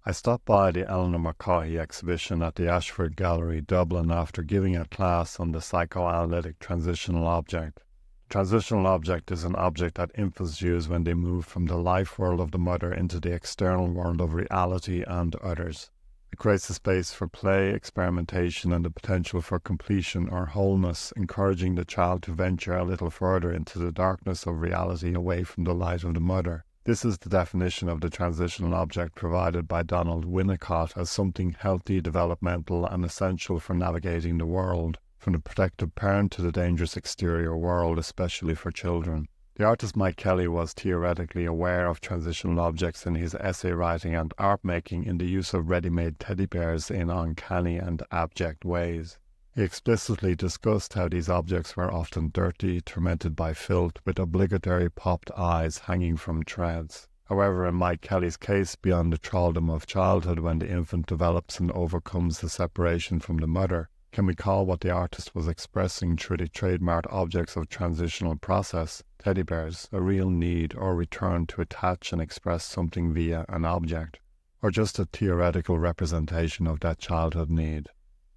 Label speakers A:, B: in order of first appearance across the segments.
A: I stopped by the Eleanor mccaughey exhibition at the Ashford Gallery, Dublin, after giving a class on the psychoanalytic transitional object. The transitional object is an object that infants use when they move from the life world of the mother into the external world of reality and others. It creates a space for play, experimentation, and the potential for completion or wholeness, encouraging the child to venture a little further into the darkness of reality away from the light of the mother. This is the definition of the transitional object provided by Donald Winnicott as something healthy, developmental, and essential for navigating the world, from the protective parent to the dangerous exterior world, especially for children. The artist Mike Kelly was theoretically aware of transitional objects in his essay writing and art making in the use of ready-made teddy bears in uncanny and abject ways. He explicitly discussed how these objects were often dirty, tormented by filth, with obligatory popped eyes hanging from threads. However, in Mike Kelly's case, beyond the thraldom of childhood when the infant develops and overcomes the separation from the mother, can we call what the artist was expressing through the trademarked objects of transitional process, teddy bears, a real need or return to attach and express something via an object, or just a theoretical representation of that childhood need?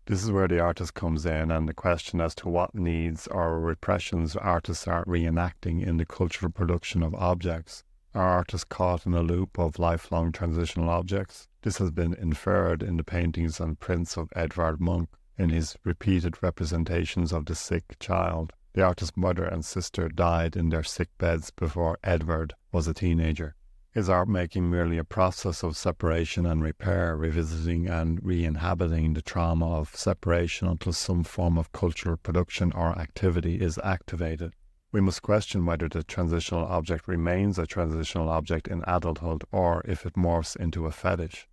A: This is where the artist comes in, and the question as to what needs or repressions artists are reenacting in the cultural production of objects. Are artists caught in a loop of lifelong transitional objects? This has been inferred in the paintings and prints of Edvard Munch, in his repeated representations of the sick child. The artist's mother and sister died in their sick beds before Edvard was a teenager. Is art making merely a process of separation and repair, revisiting and re-inhabiting the trauma of separation until some form of cultural production or activity is activated? We must question whether the transitional object remains a transitional object in adulthood or if it morphs into a fetish.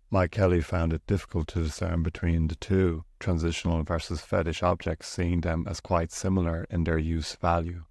A: Mike Kelly found it difficult to discern between the two, transitional versus fetish objects, seeing them as quite similar in their use value.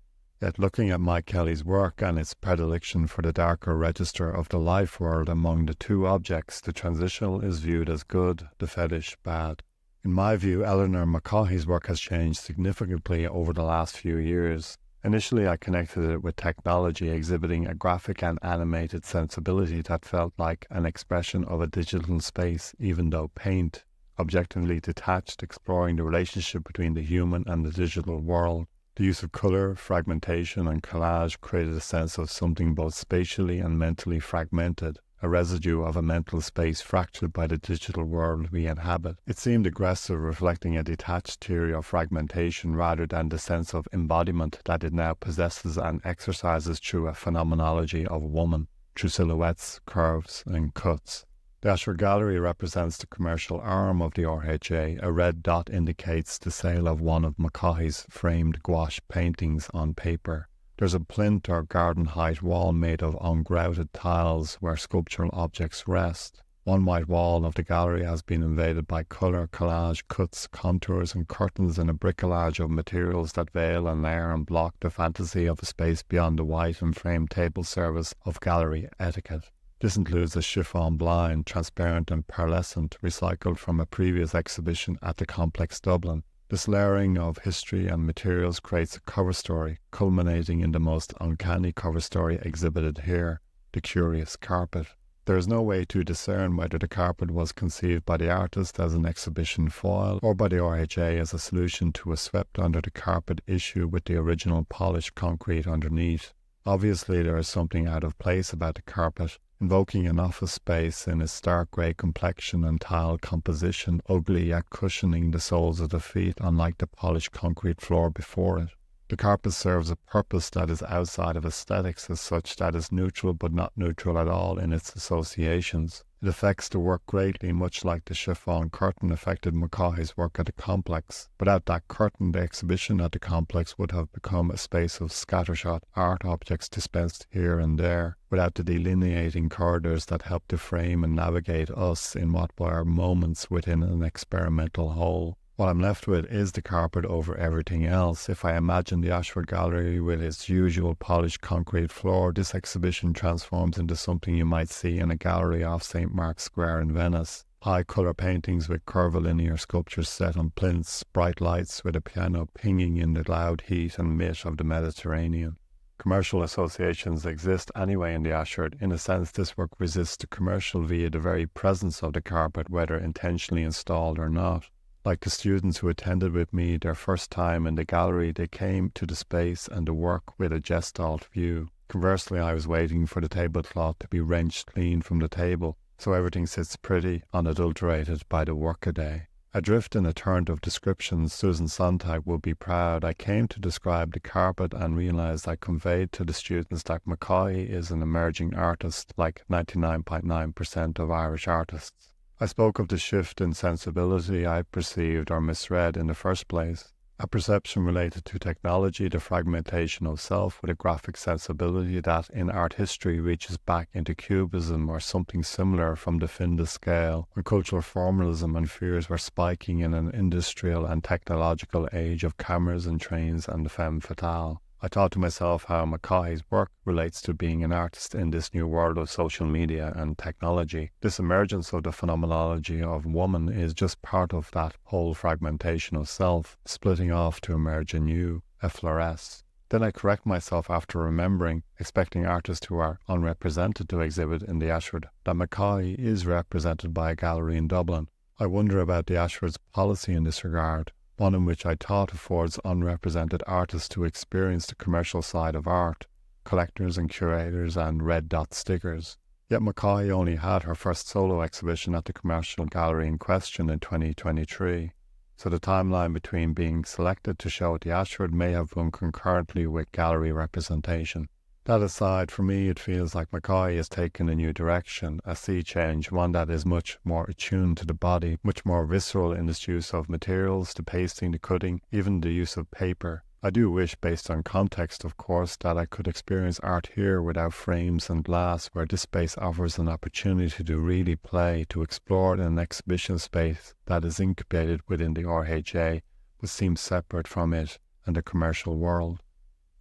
A: Yet looking at Mike Kelly's work and its predilection for the darker register of the life world among the two objects, the transitional is viewed as good, the fetish bad. In my view, Eleanor mccaughey's work has changed significantly over the last few years. Initially, I connected it with technology exhibiting a graphic and animated sensibility that felt like an expression of a digital space, even though paint, objectively detached, exploring the relationship between the human and the digital world. The use of colour, fragmentation and collage created a sense of something both spatially and mentally fragmented, a residue of a mental space fractured by the digital world we inhabit. It seemed aggressive, reflecting a detached theory of fragmentation rather than the sense of embodiment that it now possesses and exercises through a phenomenology of woman, through silhouettes, curves and cuts. The Ashford Gallery represents the commercial arm of the RHA. A red dot indicates the sale of one of mccaughey's framed gouache paintings on paper. There's a plinth or garden height wall made of ungrouted tiles where sculptural objects rest. One white wall of the gallery has been invaded by colour, collage, cuts, contours and curtains in a bricolage of materials that veil and layer and block the fantasy of a space beyond the white and framed table service of gallery etiquette. This includes a chiffon blind, transparent and pearlescent, recycled from a previous exhibition at the Complex Dublin. This layering of history and materials creates a cover story, culminating in the most uncanny cover story exhibited here, the curious carpet. There is no way to discern whether the carpet was conceived by the artist as an exhibition foil or by the RHA as a solution to a swept under the carpet issue with the original polished concrete underneath. Obviously there is something out of place about the carpet, invoking an office space in its stark grey complexion and tile composition, ugly yet cushioning the soles of the feet unlike the polished concrete floor before it. The carpet serves a purpose that is outside of aesthetics, as such that is neutral but not neutral at all in its associations. It affects the work greatly, much like the chiffon curtain affected mccaughey's work at the Complex. Without that curtain, the exhibition at the Complex would have become a space of scattershot art objects dispensed here and there, without the delineating corridors that help to frame and navigate us in what were moments within an experimental whole. What I'm left with is the carpet over everything else. If I imagine the Ashford Gallery with its usual polished concrete floor, this exhibition transforms into something you might see in a gallery off St. Mark's Square in Venice. High colour paintings with curvilinear sculptures set on plinths, bright lights with a piano pinging in the loud heat and mist of the Mediterranean. Commercial associations exist anyway in the Ashford. In a sense, this work resists the commercial via the very presence of the carpet, whether intentionally installed or not. Like the students who attended with me their first time in the gallery, they came to the space and the work with a gestalt view. Conversely, I was waiting for the tablecloth to be wrenched clean from the table, so everything sits pretty, unadulterated by the workaday. Adrift in a torrent of descriptions Susan Sontag would be proud, I came to describe the carpet and realised I conveyed to the students that Mackay is an emerging artist like 99.9% of Irish artists. I spoke of the shift in sensibility I perceived or misread in the first place. A perception related to technology, the fragmentation of self with a graphic sensibility that in art history reaches back into cubism or something similar from the Findus scale, when cultural formalism and fears were spiking in an industrial and technological age of cameras and trains and the femme fatale. I thought to myself how Mackay's work relates to being an artist in this new world of social media and technology. This emergence of the phenomenology of woman is just part of that whole fragmentation of self, splitting off to emerge anew, effloresce. Then I correct myself after remembering, expecting artists who are unrepresented to exhibit in the Ashford, that Mackay is represented by a gallery in Dublin. I wonder about the Ashford's policy in this regard, one in which I thought affords unrepresented artists to experience the commercial side of art, collectors and curators and red dot stickers. Yet Mackay only had her first solo exhibition at the commercial gallery in question in 2023, so the timeline between being selected to show at the Ashford may have run concurrently with gallery representation. That aside, for me it feels like Mackay has taken a new direction, a sea change, one that is much more attuned to the body, much more visceral in its use of materials, the pasting, the cutting, even the use of paper. I do wish, based on context of course, that I could experience art here without frames and glass, where this space offers an opportunity to really play, to explore in an exhibition space that is incubated within the RHA, but seems separate from it and the commercial world.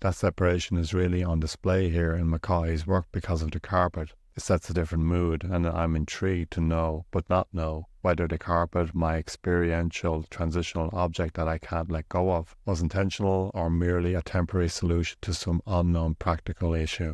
A: That separation is really on display here in Mackay's work because of the carpet. It sets a different mood, and I'm intrigued to know, but not know, whether the carpet, my experiential transitional object that I can't let go of, was intentional or merely a temporary solution to some unknown practical issue.